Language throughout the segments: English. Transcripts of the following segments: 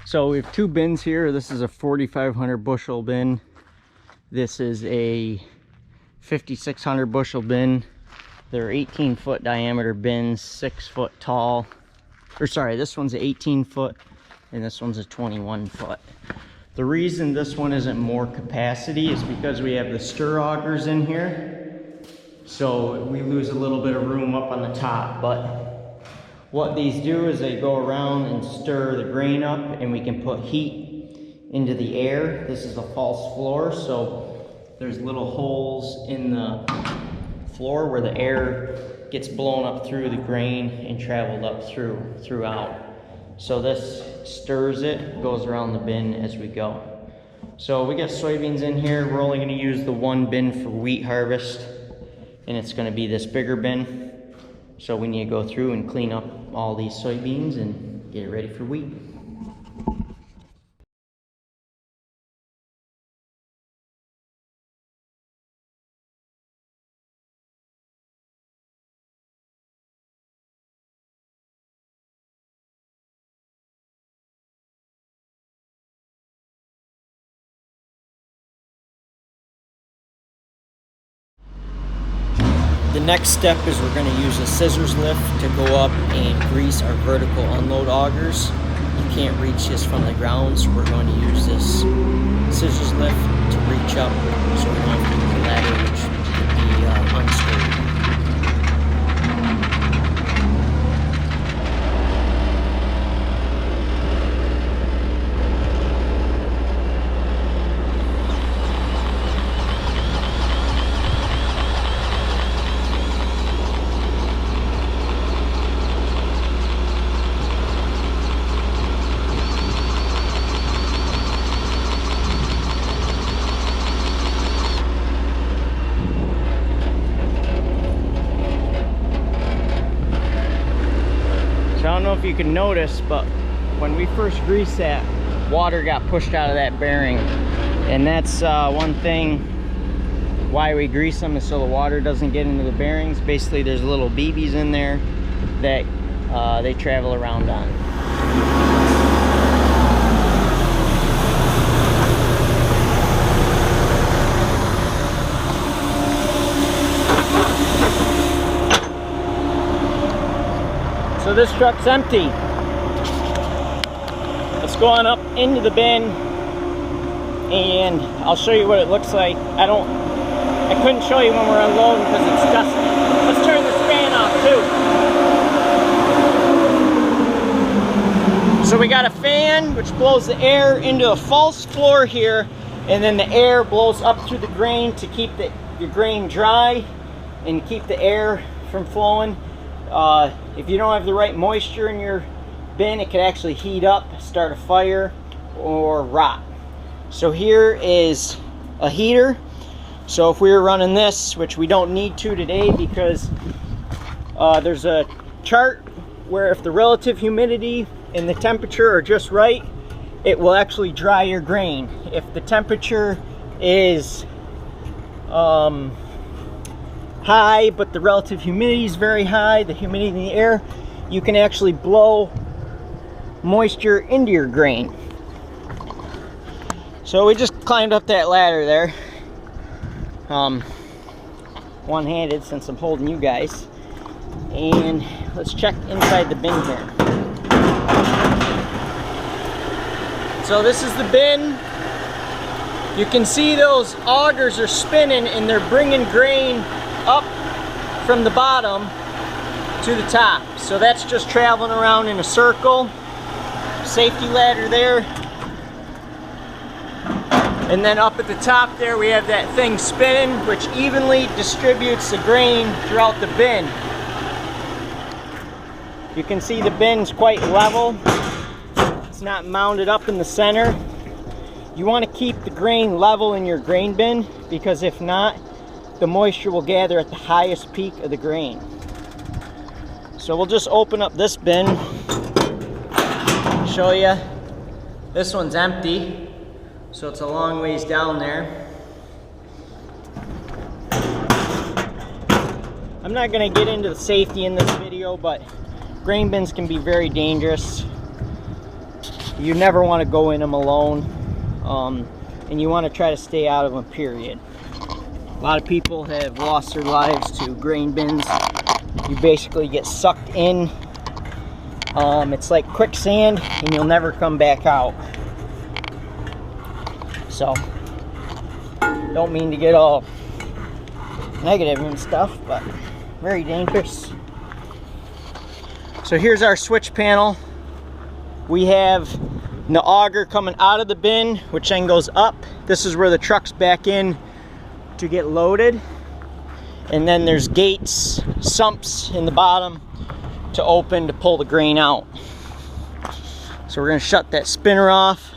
So we have two bins here. This is a 4,500 bushel bin. This is a 5,600 bushel bin. They're 18-foot diameter bins, 6 foot tall. Or sorry, this one's 18 foot and this one's a 21 foot. The reason this one isn't more capacity is because we have the stir augers in here. So we lose a little bit of room up on the top, but what these do is they go around and stir the grain up and we can put heat into the air. This is a false floor, so there's little holes in the floor where the air gets blown up through the grain and traveled up throughout. So this stirs it, goes around the bin as we go. So we got soybeans in here. We're only going to use the one bin for wheat harvest, and it's going to be this bigger bin. So we need to go through and clean up all these soybeans and get it ready for wheat. The next step is we're going to use a scissors lift to go up and grease our vertical unload augers. You can't reach this from the ground, so we're going to use this scissors lift to reach up so we don't have to use the ladder, which could be unstable. I don't know if you can notice, but when we first greased that, water got pushed out of that bearing, and that's one thing why we grease them, is so the water doesn't get into the bearings. Basically there's little BBs in there that they travel around on. So this truck's empty. Let's go on up into the bin and I'll show you what it looks like. I couldn't show you when we're unloading because it's dusty. Let's turn this fan off too. So we got a fan which blows the air into a false floor here, and then the air blows up through the grain to keep your grain dry and keep the air from flowing. If you don't have the right moisture in your bin, it could actually heat up, start a fire, or rot. So here is a heater. So if we were running this, which we don't need to today because there's a chart where if the relative humidity and the temperature are just right, it will actually dry your grain. If the temperature is high, but the relative humidity is very high, the humidity in the air, you can actually blow moisture into your grain. So we just climbed up that ladder there, one-handed since I'm holding you guys, and let's check inside the bin here. So this is the bin. You can see those augers are spinning and they're bringing grain up from the bottom to the top. So that's just traveling around in a circle. Safety ladder there. And then up at the top there we have that thing spinning, which evenly distributes the grain throughout the bin. You can see the bin's quite level. It's not mounded up in the center. You want to keep the grain level in your grain bin, because if not, the moisture will gather at the highest peak of the grain. So we'll just open up this bin, show you. This one's empty, so it's a long ways down there. I'm not going to get into the safety in this video, but grain bins can be very dangerous. You never want to go in them alone, and you want to try to stay out of them, period. A lot of people have lost their lives to grain bins. You basically get sucked in. It's like quicksand, and you'll never come back out. So, don't mean to get all negative and stuff, but very dangerous. So here's our switch panel. We have the auger coming out of the bin, which then goes up. This is where the truck's back in to get loaded. And then there's gates, sumps in the bottom to open to pull the grain out. So we're gonna shut that spinner off.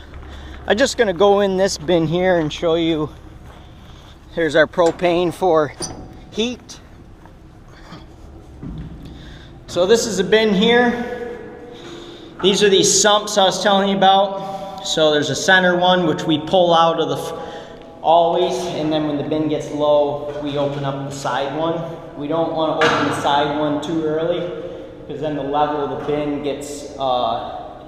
I'm just gonna go in this bin here and show you. Here's our propane for heat. So this is a bin here. These are these sumps I was telling you about. So there's a center one which we pull out of the always, and then when the bin gets low, we open up the side one. We don't want to open the side one too early, because then the level of the bin gets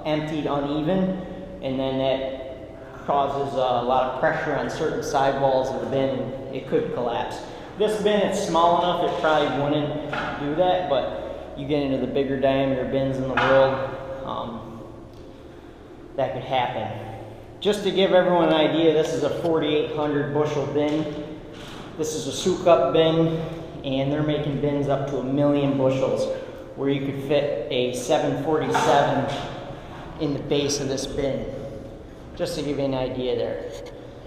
emptied uneven, and then that causes a lot of pressure on certain sidewalls of the bin, and it could collapse. This bin is small enough, it probably wouldn't do that, but you get into the bigger diameter bins in the world, that could happen. Just to give everyone an idea, this is a 4,800 bushel bin. This is a soak up bin, and they're making bins up to 1,000,000 bushels, where you could fit a 747 in the base of this bin. Just to give you an idea there.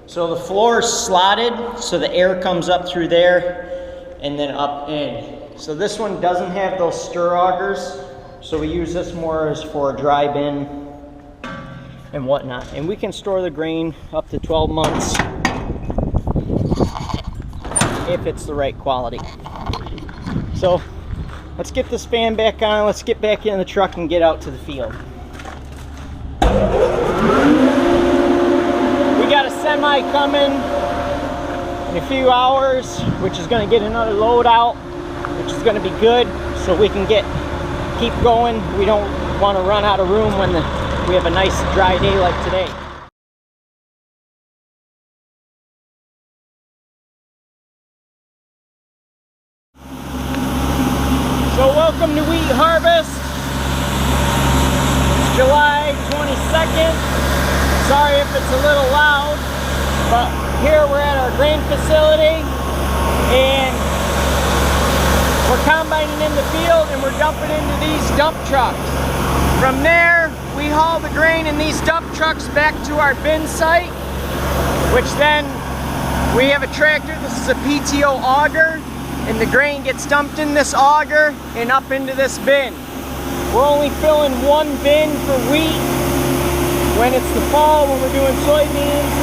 So the floor is slotted, so the air comes up through there and then up in. So this one doesn't have those stir augers, so we use this more as for a dry bin and whatnot. And we can store the grain up to 12 months if it's the right quality. So let's get this fan back on, let's get back in the truck and get out to the field. We got a semi coming in a few hours, which is going to get another load out, which is going to be good, so we can keep going. We don't want to run out of room when we have a nice dry day like today. So welcome to wheat harvest. It's July 22nd. Sorry if it's a little loud, but here we're at our grain facility and we're combining in the field and we're dumping into these dump trucks. From there, we haul the grain in these dump trucks back to our bin site, which then we have a tractor. This is a PTO auger, and the grain gets dumped in this auger and up into this bin. We're only filling one bin for wheat. When it's the fall, when we're doing soybeans,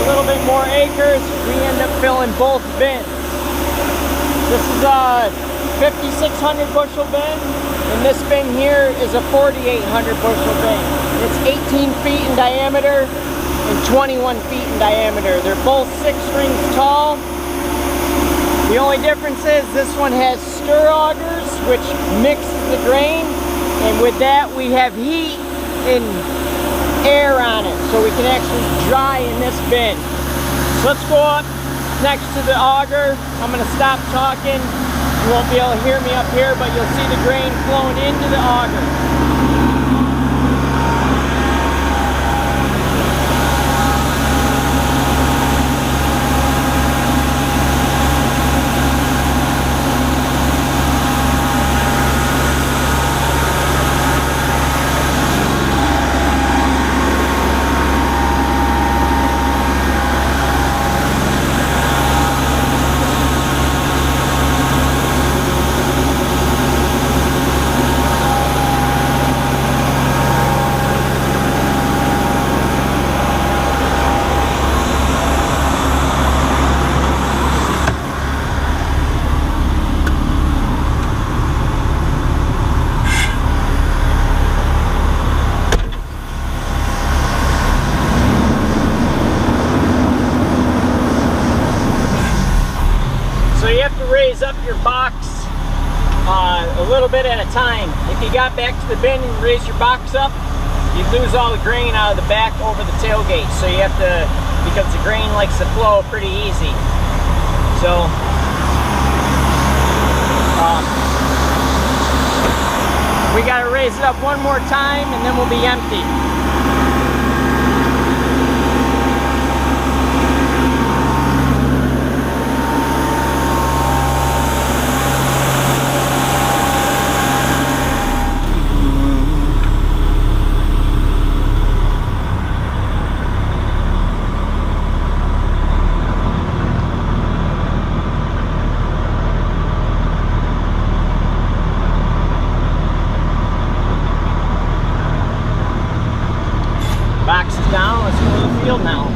a little bit more acres, we end up filling both bins. This is a 5,600 bushel bin, and this bin here is a 4,800 bushel bin. It's 18 feet in diameter and 21 feet in diameter. They're both 6 rings tall. The only difference is this one has stir augers, which mix the grain, and with that we have heat and air on it, so we can actually dry in this bin. So let's go up next to the auger. I'm going to stop talking. You won't be able to hear me up here, but you'll see the grain flowing into the auger. Up your box a little bit at a time. If you got back to the bin and raise your box up, you lose all the grain out of the back over the tailgate. So you have to, because the grain likes to flow pretty easy. So we got to raise it up one more time and then we'll be empty. Box is down, let's go to the field now.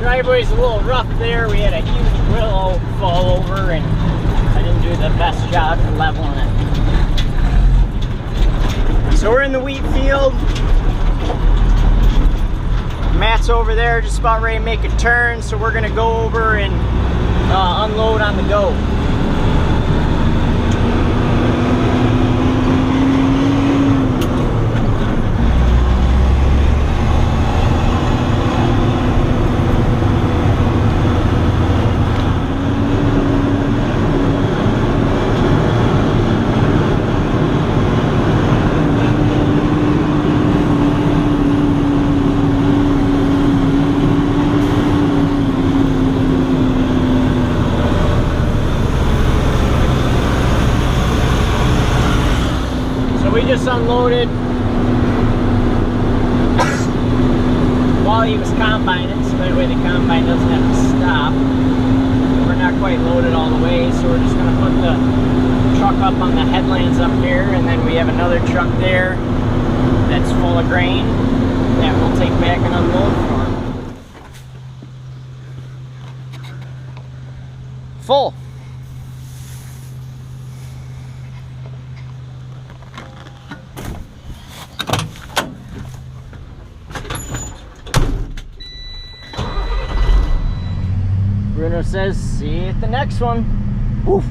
Driveway's a little rough there. We had a huge willow fall over and I didn't do the best job of leveling it. So we're in the wheat field. Matt's over there just about ready to make a turn, so we're gonna go over and unload on the go. We just unloaded while he was combining, so that way the combine doesn't have to stop. We're not quite loaded all the way, so we're just going to put the truck up on the headlands up here, and then we have another truck there that's full of grain that we'll take back and unload for him. Full. Bruno says, see you at the next one. Woof.